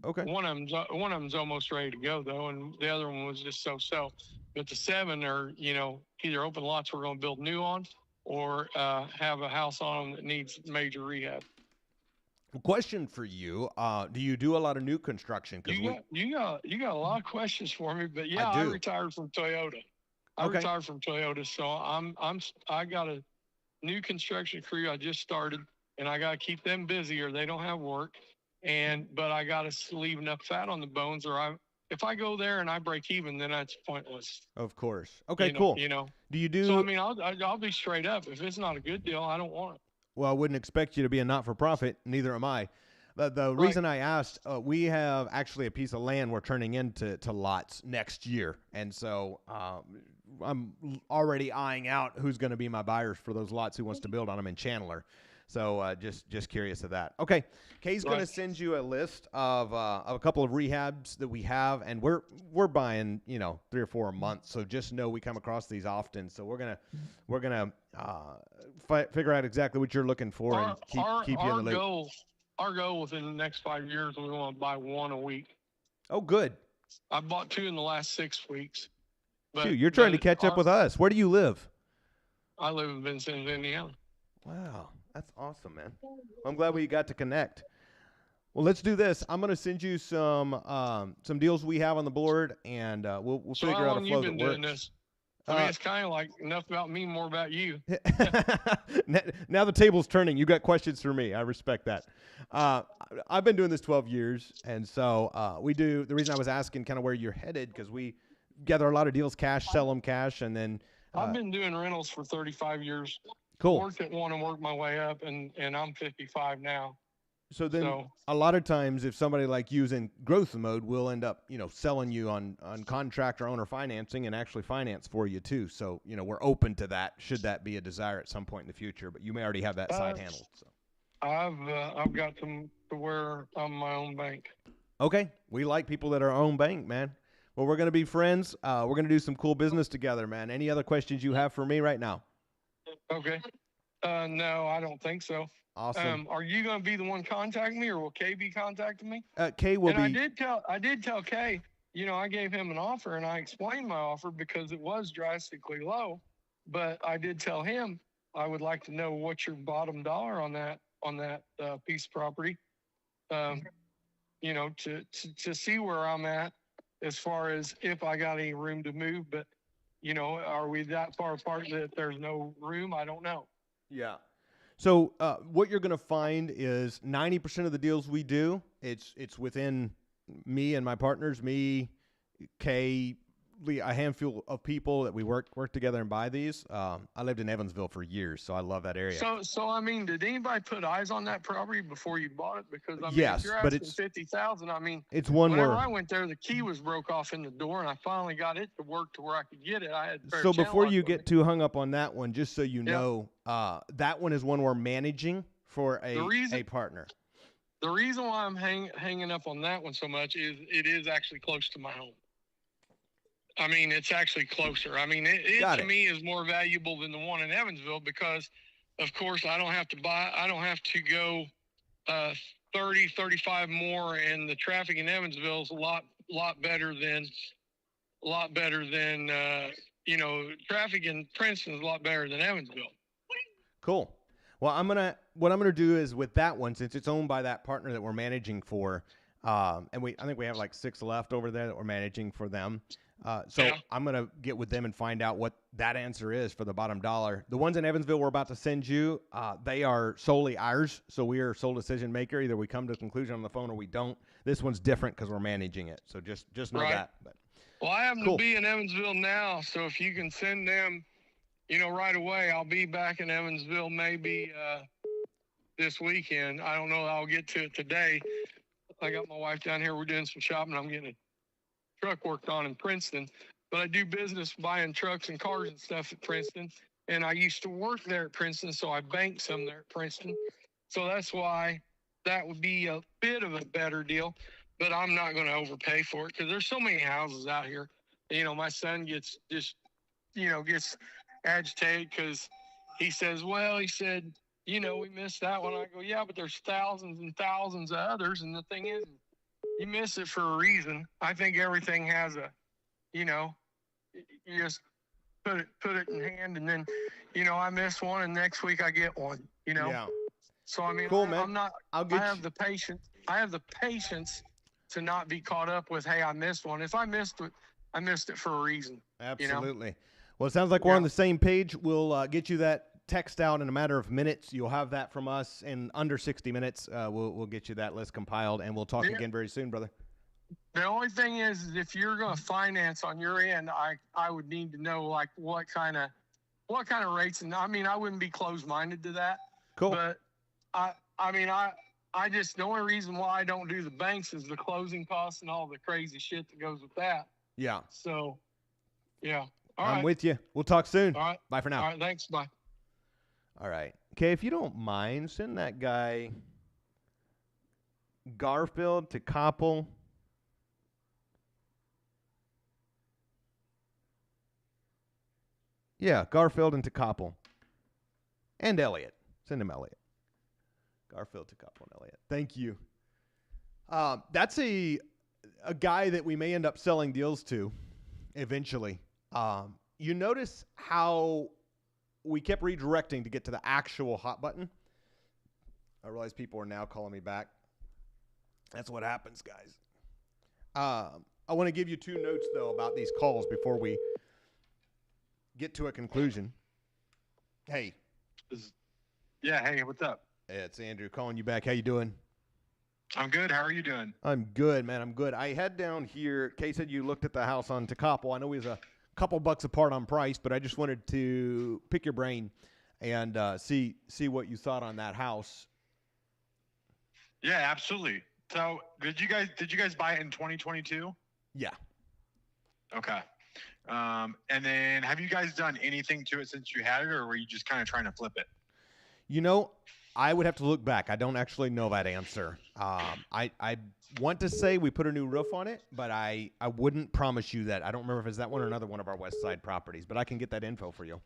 Okay. One of them's almost ready to go though, and the other one was just so. But the 7 are, either open lots we're going to build new on, or have a house on them that needs major rehab. Question for you: do you do a lot of new construction? You got a lot of questions for me, but yeah, I retired from Toyota. So I got a new construction crew I just started, and I got to keep them busy or they don't have work. But I got to leave enough fat on the bones, or if I go there and I break even, then that's pointless. Of course. Okay, cool. Do you do? So I'll be straight up. If it's not a good deal, I don't want it. Well, I wouldn't expect you to be a not-for-profit. Neither am I. The reason I asked, we have actually a piece of land we're turning into lots next year, and so I'm already eyeing out who's going to be my buyers for those lots, who wants to build on them in Chandler. So just curious of that. Okay, Kay's going to send you a list of a couple of rehabs that we have, and we're buying 3 or 4 a month. So just know we come across these often. So we're gonna figure out exactly what you're looking for and keep you in the loop. Our goal within the next 5 years, we want to buy 1 a week. Oh, good. I bought 2 in the last 6 weeks. But, Shoot, you're trying to catch up with us. Where do you live? I live in Vincennes, Indiana. Wow, that's awesome, man. Well, I'm glad we got to connect. Well, let's do this. I'm going to send you some deals we have on the board, and we'll So figure how out a long flow you been that doing works. this? I mean, it's kind of like enough about me, more about you. Now the table's turning. You got questions for me. I respect that. I've been doing this 12 years, and so we do. The reason I was asking kind of where you're headed, because we gather a lot of deals cash, sell them cash, and then I've been doing rentals for 35 years. cool. Worked at one and worked my way up, and I'm 55 now. So then a lot of times if somebody like you's in growth mode, we'll end up, selling you on contract or owner financing and actually finance for you too. So, we're open to that should that be a desire at some point in the future, but you may already have that side handled. So I've got to where I'm my own bank. okay. We like people that are our own bank, man. Well, we're going to be friends. We're going to do some cool business together, man. Any other questions you have for me right now? Okay. No, I don't think so. Awesome. Are you going to be the one contacting me, or will Kay be contacting me? Kay will be. I did tell Kay, I gave him an offer and I explained my offer because it was drastically low, but I did tell him I would like to know what's your bottom dollar on that piece of property, to see where I'm at as far as if I got any room to move. But, are we that far apart that there's no room? I don't know. Yeah. So what you're going to find is 90% of the deals we do, it's within me and my partners, me, Kay, a handful of people that we work together and buy these. I lived in Evansville for years, so I love that area. So I mean, did anybody put eyes on that property before you bought it? Because I mean, yes, if you're but asking it's $50,000. I mean, it's one whenever where I went there, the key was broke off in the door, and I finally got it to work to where I could get it. I had so before you get too hung up on that one, just so you know, that one is one we're managing for a partner. The reason why I'm hanging up on that one so much is it is actually close to my home. I mean, it's actually closer. I mean, it to me is more valuable than the one in Evansville because, of course, I don't have to go 30, 35 more, and the traffic in Evansville is a lot better than traffic in Princeton is a lot better than Evansville. Cool. Well, what I'm gonna do is with that one, since it's owned by that partner that we're managing for, and I think we have like 6 left over there that we're managing for them. I'm going to get with them and find out what that answer is for the bottom dollar. The ones in Evansville we're about to send you, they are solely ours. So we are sole decision maker. Either we come to a conclusion on the phone or we don't. This one's different because we're managing it. So just know that. But, well, I happen to be in Evansville now. So if you can send them, right away, I'll be back in Evansville maybe this weekend. I don't know. I'll get to it today. I got my wife down here. We're doing some shopping. I'm getting a truck worked on in Princeton, but I do business buying trucks and cars and stuff at Princeton, and I used to work there at Princeton, so I banked some there at Princeton. So that's why that would be a bit of a better deal, but I'm not going to overpay for it because there's so many houses out here. My son gets agitated because he said, we missed that one. I go, yeah, but there's thousands and thousands of others, and the thing is, you miss it for a reason. I think everything has you just put it in hand, and then, I miss one, and next week I get one. Yeah. So I mean, cool, man. I'm not. I have the patience. I have the patience to not be caught up with, hey, I missed one. If I missed it, I missed it for a reason. Absolutely. Well, it sounds like we're on the same page. We'll get you that text out in a matter of minutes. You'll have that from us in under 60 minutes. We'll get you that list compiled, and we'll talk again very soon, brother. The only thing is if you're going to finance on your end, I would need to know like what kind of rates. And I mean, I wouldn't be closed-minded to that. Cool. But I just, the only reason why I don't do the banks is the closing costs and all the crazy shit that goes with that. Yeah. So, yeah. I'm with you. We'll talk soon. All right. Bye for now. All right. Thanks. Bye. All right. Okay, if you don't mind, send that guy Garfield to Koppel. Yeah, Garfield and to Koppel. And Elliot. Send him Elliot. Garfield to Koppel and Elliot. Thank you. That's a guy that we may end up selling deals to eventually. You notice how we kept redirecting to get to the actual hot button? I realize people are now calling me back. That's what happens, guys. I want to give you 2 notes, though, about these calls before we get to a conclusion. Hey. Yeah, hey, what's up? It's Andrew calling you back. How you doing? I'm good. How are you doing? I'm good, man. I'm good. I had down here, Kay said you looked at the house on Tecopple. I know he was a couple bucks apart on price, but I just wanted to pick your brain and see what you thought on that house. Yeah, absolutely. So did you guys buy it in 2022? Yeah. Okay. And then have you guys done anything to it since you had it, or were you just kind of trying to flip it? You know, I would have to look back. I don't actually know that answer. I want to say we put a new roof on it, but I wouldn't promise you that. I don't remember if it's that one or another one of our West Side properties, but I can get that info for you.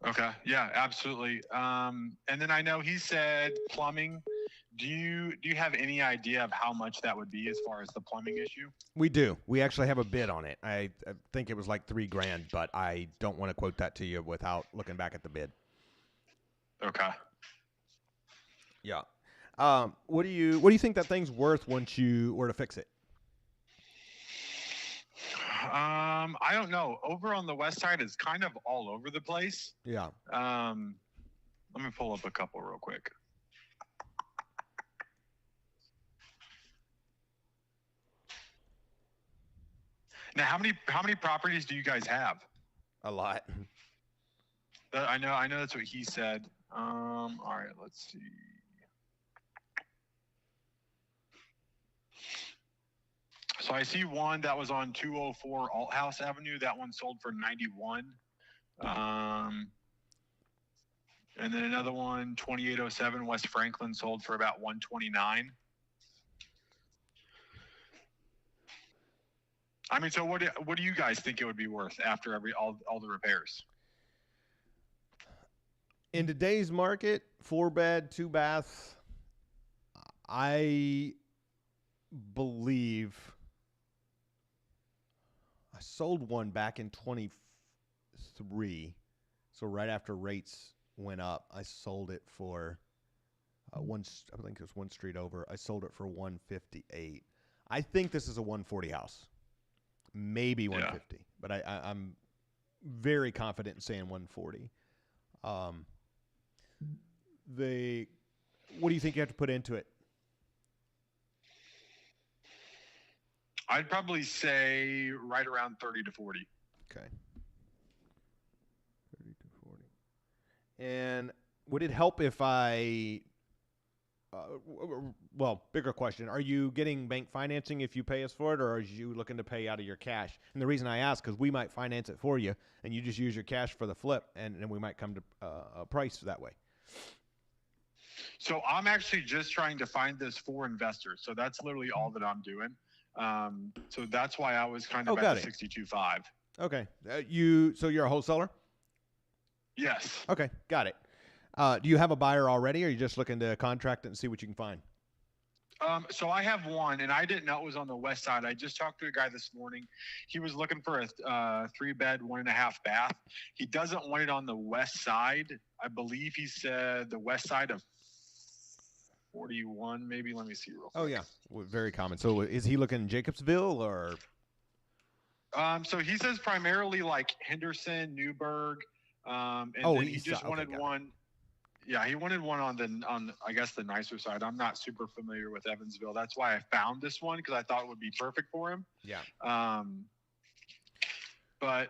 Okay. Yeah, absolutely. And then I know he said plumbing. Do you have any idea of how much that would be as far as the plumbing issue? We do. We actually have a bid on it. I think it was like $3,000, but I don't want to quote that to you without looking back at the bid. Okay. Yeah. What do you think that thing's worth once you were to fix it? I don't know. Over on the West Side, it's kind of all over the place. Yeah. Let me pull up a couple real quick. Now, how many properties do you guys have? A lot. I know that's what he said. All right, let's see. So I see one that was on 204 Althouse Avenue. That one sold for 91. And then another one, 2807 West Franklin, sold for about 129. I mean, so what do you guys think it would be worth after all the repairs? In today's market, 4-bed, 2-bath, I believe I sold one back in 23. So right after rates went up, I sold it for I think it was one street over. I sold it for 158. I think this is a 140 house. Maybe 150, yeah. But I'm very confident in saying 140. What do you think you have to put into it? I'd probably say right around 30 to 40. Okay. 30 to 40. And would it help if I bigger question. Are you getting bank financing if you pay us for it, or are you looking to pay out of your cash? And the reason I ask, because we might finance it for you, and you just use your cash for the flip, and we might come to a price that way. So I'm actually just trying to find this for investors. So that's literally all that I'm doing. So that's why I was kind of at the 62.5. Okay. So you're a wholesaler? Yes. Okay. Got it. Do you have a buyer already, or are you just looking to contract it and see what you can find? So I have one, and I didn't know it was on the West Side. I just talked to a guy this morning. He was looking for a 3-bed, 1.5 bath. He doesn't want it on the West Side. I believe he said the West Side of 41, maybe. Let me see real quick. Oh, yeah. Very common. So is he looking in Jacobsville, or? So he says primarily like Henderson, Newburgh. And then he just wanted one. Yeah, he wanted one on I guess the nicer side. I'm not super familiar with Evansville. That's why I found this one, because I thought it would be perfect for him. Yeah. But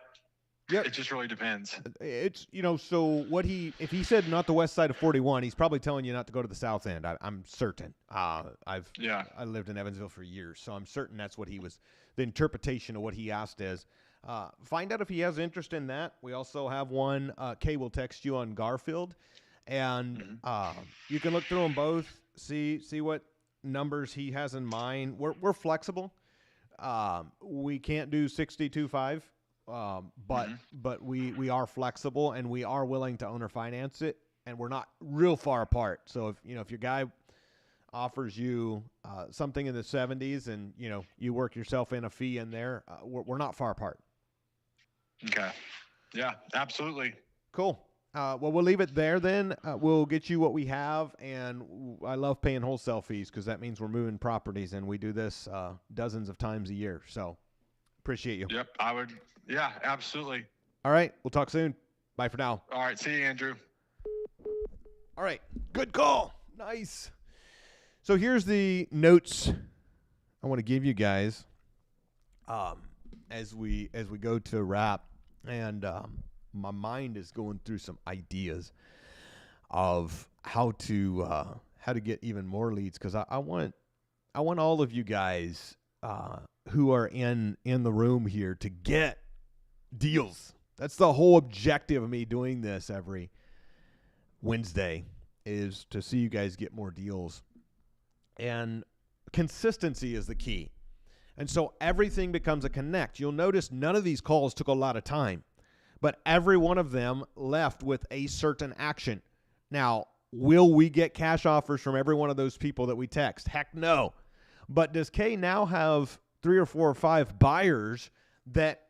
yep. It just really depends. It's so if he said not the west side of 41, he's probably telling you not to go to the south end. I'm certain. I lived in Evansville for years, so I'm certain that's what the interpretation of what he asked is. Find out if he has interest in that. We also have one. Kay will text you on Garfield. And you can look through them both, see what numbers he has in mind. We're flexible. We can't do 62.5, but we are flexible, and we are willing to owner finance it, and we're not real far apart. So if your guy offers you something in the 70s, and you work yourself in a fee in there, we're not far apart. Okay. Yeah, absolutely. Cool. Well, we'll leave it there then. We'll get you what we have, and I love paying wholesale fees because that means we're moving properties, and we do this dozens of times a year. So appreciate you. Yep, I would. Yeah, absolutely. All right, we'll talk soon. Bye for now. All right, see you, Andrew. All right, good call. Nice. So here's the notes I want to give you guys as we go to wrap, and my mind is going through some ideas of how to get even more leads, because I want all of you guys who are in the room here to get deals. That's the whole objective of me doing this every Wednesday, is to see you guys get more deals. And consistency is the key. And so everything becomes a connect. You'll notice none of these calls took a lot of time, but every one of them left with a certain action. Now, will we get cash offers from every one of those people that we text? Heck no. But does Kay now have 3 or 4 or 5 buyers that,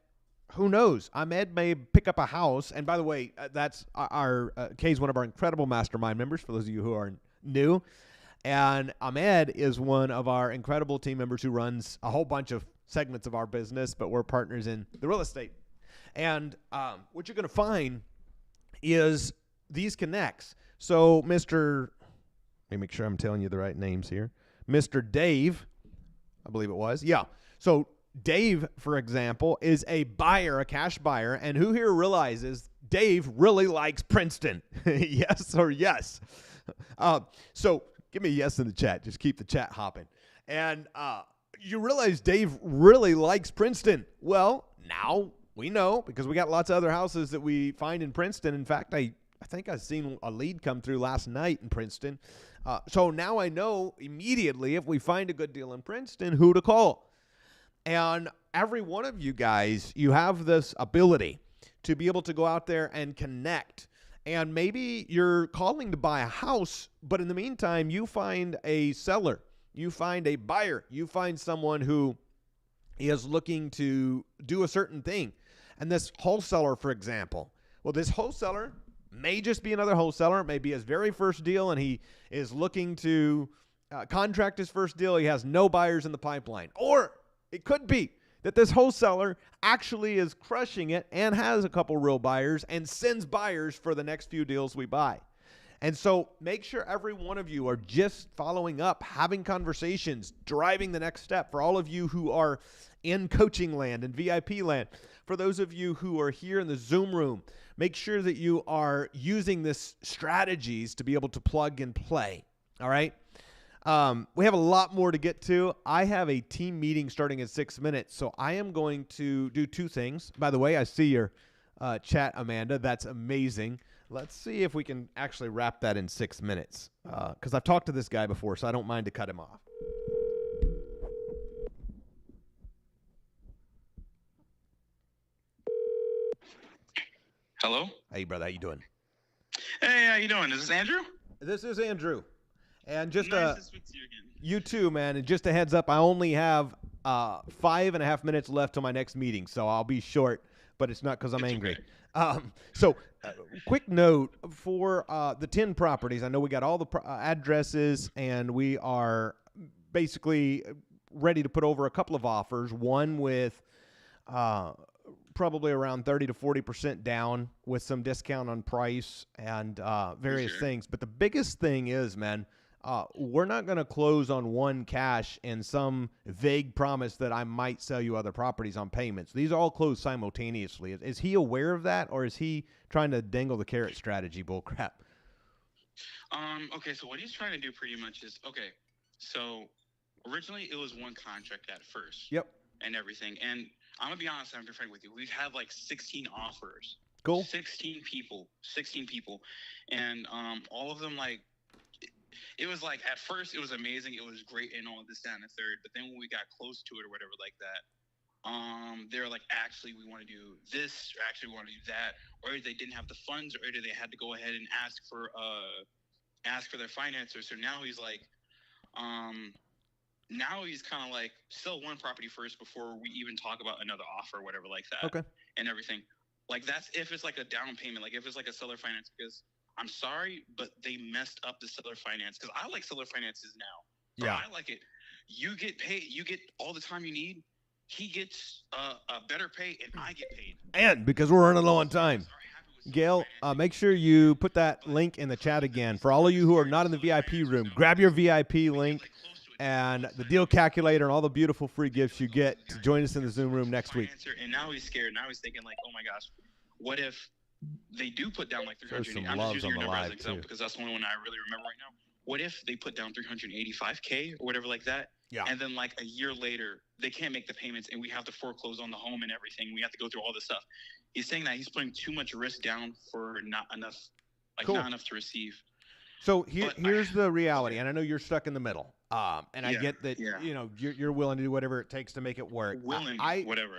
who knows, Ahmed may pick up a house. And by the way, that's our Kay's one of our incredible mastermind members, for those of you who are new. And Ahmed is one of our incredible team members who runs a whole bunch of segments of our business, but we're partners in the real estate. And what you're going to find is these connects. So let me make sure I'm telling you the right names here. Mr. Dave, I believe it was. Yeah. So Dave, for example, is a buyer, a cash buyer. And who here realizes Dave really likes Princeton? Yes or yes? So give me a yes in the chat. Just keep the chat hopping. And you realize Dave really likes Princeton. Well, now we know, because we got lots of other houses that we find in Princeton. In fact, I think I've seen a lead come through last night in Princeton. So now I know immediately, if we find a good deal in Princeton, who to call. And every one of you guys, you have this ability to be able to go out there and connect. And maybe you're calling to buy a house, but in the meantime, you find a seller, you find a buyer, you find someone who is looking to do a certain thing. And this wholesaler, for example, well, this wholesaler may just be another wholesaler. It may be his very first deal, and he is looking to contract his first deal. He has no buyers in the pipeline. Or it could be that this wholesaler actually is crushing it and has a couple real buyers and sends buyers for the next few deals we buy. And so make sure every one of you are just following up, having conversations, driving the next step. For all of you who are in coaching land and VIP land, for those of you who are here in the Zoom room, make sure that you are using this strategies to be able to plug and play. All right. We have a lot more to get to. I have a team meeting starting in 6 minutes, so I am going to do 2 things. By the way, I see your chat, Amanda. That's amazing. Let's see if we can actually wrap that in 6 minutes, because I've talked to this guy before, so I don't mind to cut him off. Hello? Hey, brother. How you doing? Hey, how you doing? Is this Andrew? This is Andrew. And just nice to speak to you again. You too, man. And just a heads up, I only have 5.5 minutes left till my next meeting, so I'll be short, but it's not because I'm angry. Okay. So quick note for the 10 properties. I know we got all the addresses, and we are basically ready to put over a couple of offers, one with probably around 30 to 40% down with some discount on price and various things. But the biggest thing is, man, we're not going to close on one cash and some vague promise that I might sell you other properties on payments. These all close simultaneously. Is he aware of that, or is he trying to dangle the carrot strategy bull crap? Okay, so what he's trying to do pretty much is, okay, so originally it was one contract at first. Yep. And everything. And I'm going to be honest, I'm frank with you. We've had like 16 offers. Cool. 16 people. And all of them, like, it was like, at first it was amazing. It was great and all this, that, and the third. But then when we got close to it or whatever like that, they were like, actually, we want to do this, or actually we want to do that. Or they didn't have the funds, or they had to go ahead and ask for their financer. So now he's like, Now he's kind of like, sell one property first before we even talk about another offer or whatever like that. Okay. And everything. Like, that's if it's like a down payment, like if it's like a seller finance, because I'm sorry, but they messed up the seller finance, because I like seller finances now. Yeah. I like it. You get paid. You get all the time you need. He gets a better pay, and I get paid. And because we're running low on time, Gail, make sure you put that link in the chat again. For all of you who are not in the VIP room, grab your VIP link and the deal calculator and all the beautiful free gifts you get to join us in the Zoom room next week. And now he's scared. Now he's thinking like, oh my gosh, what if they do put down like 300? I'm just using your number as an example because that's the only one I really remember right now. What if they put down 385K or whatever like that? Yeah. And then like a year later, they can't make the payments and we have to foreclose on the home and everything. We have to go through all this stuff. He's saying that he's putting too much risk down for not enough, like cool. not enough to receive. So here's the reality, and I know you're stuck in the middle. And I get that you know you're willing to do whatever it takes to make it work. Whatever.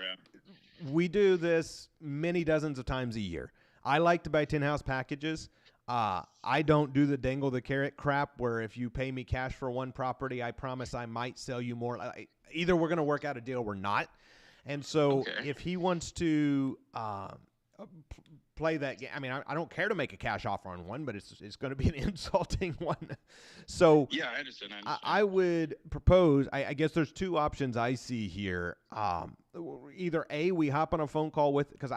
We do this many dozens of times a year. I like to buy 10 house packages. I don't do the dangle the carrot crap where if you pay me cash for one property, I promise I might sell you more. Either we're going to work out a deal or we're not. And so if he wants to play that game, I mean, I don't care to make a cash offer on one, but it's going to be an insulting one. So yeah, I understand. I would propose, I guess there's two options I see here. Either A, we hop on a phone call with, because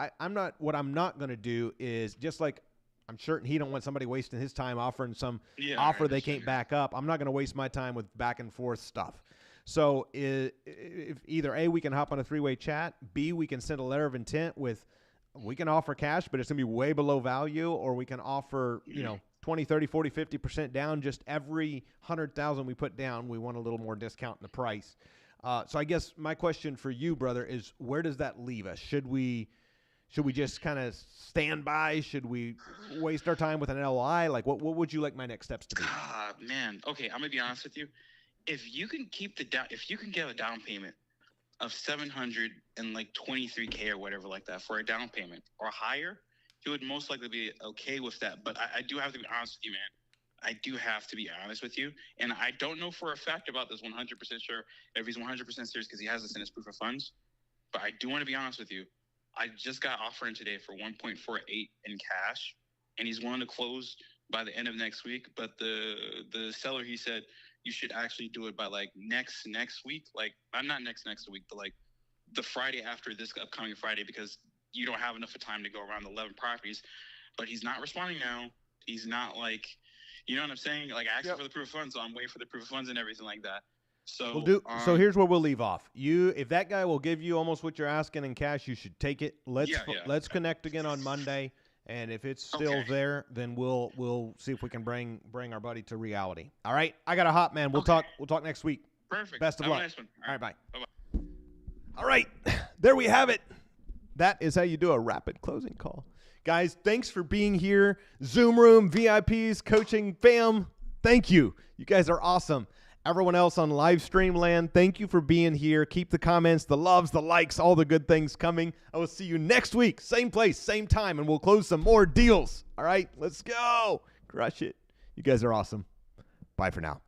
what I'm not going to do is just like, I'm certain he don't want somebody wasting his time offering some offer they can't back up. I'm not going to waste my time with back and forth stuff. So if either A, we can hop on a three-way chat, B, we can send a letter of intent with, we can offer cash, but it's going to be way below value, or we can offer, 20, 30, 40, 50% down. Just every 100,000 we put down, we want a little more discount in the price. So I guess my question for you, brother, is where does that leave us? Should we just kind of stand by? Should we waste our time with an LOI? Like, what would you like my next steps to be? Man. Okay, I'm gonna be honest with you. If you can if you can get a down payment of $723K or whatever like that for a down payment or higher, he would most likely be okay with that. But I do have to be honest with you, man. I do have to be honest with you. And I don't know for a fact about this 100% sure if he's 100% serious because he has this in his proof of funds. But I do want to be honest with you. I just got offered today for 1.48 in cash, and he's willing to close by the end of next week. But the seller, he said, you should actually do it by like next week. Like, I'm not next week, but like the Friday after this upcoming Friday, because you don't have enough time to go around 11 properties. But he's not responding now. He's not like, you know what I'm saying? Like, I asked for the proof of funds, so I'm waiting for the proof of funds and everything like that. So so here's where we'll leave off. If that guy will give you almost what you're asking in cash, you should take it. Let's connect again on Monday, and if it's still there, then we'll see if we can bring our buddy to reality. All right, I got a hop, man. We'll talk next week. Perfect. Best of luck. Nice one. All right, bye. Bye-bye. All right, there we have it. That is how you do a rapid closing call. Guys, thanks for being here. Zoom room, VIPs, coaching, fam, thank you. You guys are awesome. Everyone else on live stream land, thank you for being here. Keep the comments, the loves, the likes, all the good things coming. I will see you next week, same place, same time, and we'll close some more deals. All right, let's go. Crush it. You guys are awesome. Bye for now.